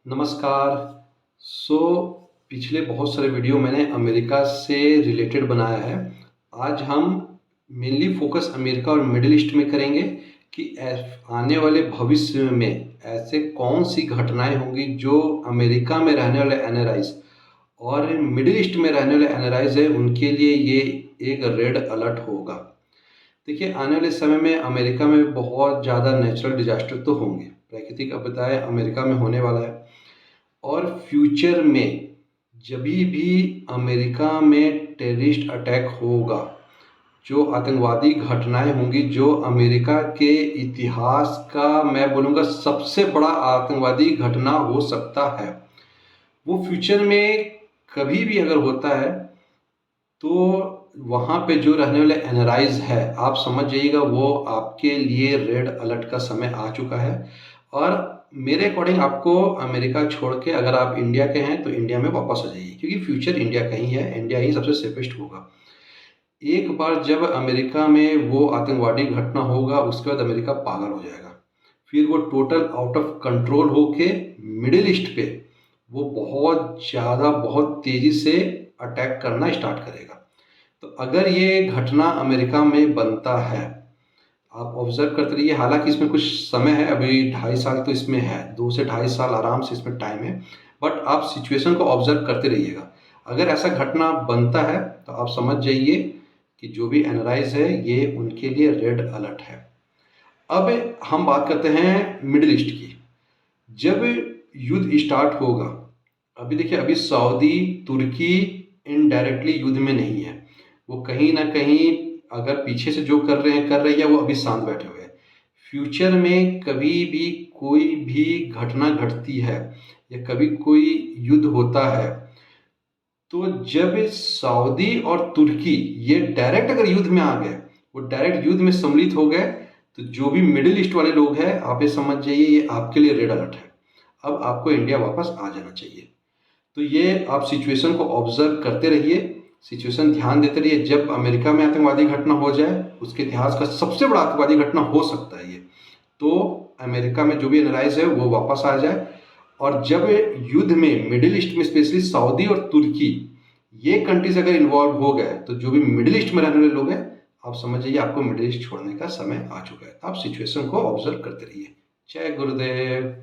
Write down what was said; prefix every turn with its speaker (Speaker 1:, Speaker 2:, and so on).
Speaker 1: नमस्कार। सो पिछले बहुत सारे वीडियो मैंने अमेरिका से रिलेटेड बनाया है। आज हम मेनली फोकस अमेरिका और मिडिल ईस्ट में करेंगे कि आने वाले भविष्य में ऐसे कौन सी घटनाएं होंगी जो अमेरिका में रहने वाले एनआरआईज और मिडिल ईस्ट में रहने वाले एनआरआईज है उनके लिए ये एक रेड अलर्ट होगा। देखिए, आने वाले समय में अमेरिका में बहुत ज़्यादा नेचुरल डिजास्टर तो होंगे, प्राकृतिक आपदाएं अमेरिका में होने वाला है। और फ्यूचर में जब भी अमेरिका में टेररिस्ट अटैक होगा, जो आतंकवादी घटनाएं होंगी, जो अमेरिका के इतिहास का मैं बोलूँगा सबसे बड़ा आतंकवादी घटना हो सकता है, वो फ्यूचर में कभी भी अगर होता है तो वहाँ पे जो रहने वाले एनआरआईज है, आप समझ जाइएगा वो आपके लिए रेड अलर्ट का समय आ चुका है। और मेरे अकॉर्डिंग आपको अमेरिका छोड़ के अगर आप इंडिया के हैं तो इंडिया में वापस आ जाइए, क्योंकि फ्यूचर इंडिया का ही है, इंडिया ही सबसे सेफेस्ट होगा। एक बार जब अमेरिका में वो आतंकवादी घटना होगा, उसके बाद अमेरिका पागल हो जाएगा। फिर वो टोटल आउट ऑफ कंट्रोल होके मिडिल ईस्ट पे वो बहुत ज़्यादा बहुत तेज़ी से अटैक करना स्टार्ट करेगा। तो अगर ये घटना अमेरिका में बनता है, आप ऑब्जर्व करते रहिए। हालांकि इसमें कुछ समय है, अभी 2.5 साल तो इसमें है, 2 से 2.5 साल आराम से इसमें टाइम है। बट आप सिचुएशन को ऑब्जर्व करते रहिएगा। अगर ऐसा घटना बनता है तो आप समझ जाइए कि जो भी एनआरआईज है ये उनके लिए रेड अलर्ट है। अब हम बात करते हैं मिडिल ईस्ट की। जब युद्ध स्टार्ट होगा, अभी देखिए, अभी सऊदी तुर्की इनडायरेक्टली युद्ध में नहीं है, वो कहीं ना कहीं अगर पीछे से जो कर रहे हैं कर रही है, वो अभी शांत बैठे हुए हैं। फ्यूचर में कभी भी कोई भी घटना घटती है या कभी कोई युद्ध होता है, तो जब सऊदी और तुर्की ये डायरेक्ट अगर युद्ध में आ गए, वो डायरेक्ट युद्ध में सम्मिलित हो गए, तो जो भी मिडिल ईस्ट वाले लोग हैं, आप ये समझ जाइए ये आपके लिए रेड अलर्ट है। अब आपको इंडिया वापस आ जाना चाहिए। तो ये आप सिचुएशन को ऑब्जर्व करते रहिए, सिचुएशन ध्यान देते रहिए। जब अमेरिका में आतंकवादी घटना हो जाए, उसके इतिहास का सबसे बड़ा आतंकवादी घटना हो सकता है ये, तो अमेरिका में जो भी एनआरआईज है वो वापस आ जाए। और जब युद्ध में मिडिल ईस्ट में स्पेशली सऊदी और तुर्की ये कंट्रीज अगर इन्वॉल्व हो गए, तो जो भी मिडिल ईस्ट में रहने वाले लोग हैं, आप समझ जाइए आपको मिडिल ईस्ट छोड़ने का समय आ चुका है। आप सिचुएशन को ऑब्जर्व करते रहिए। जय गुरुदेव।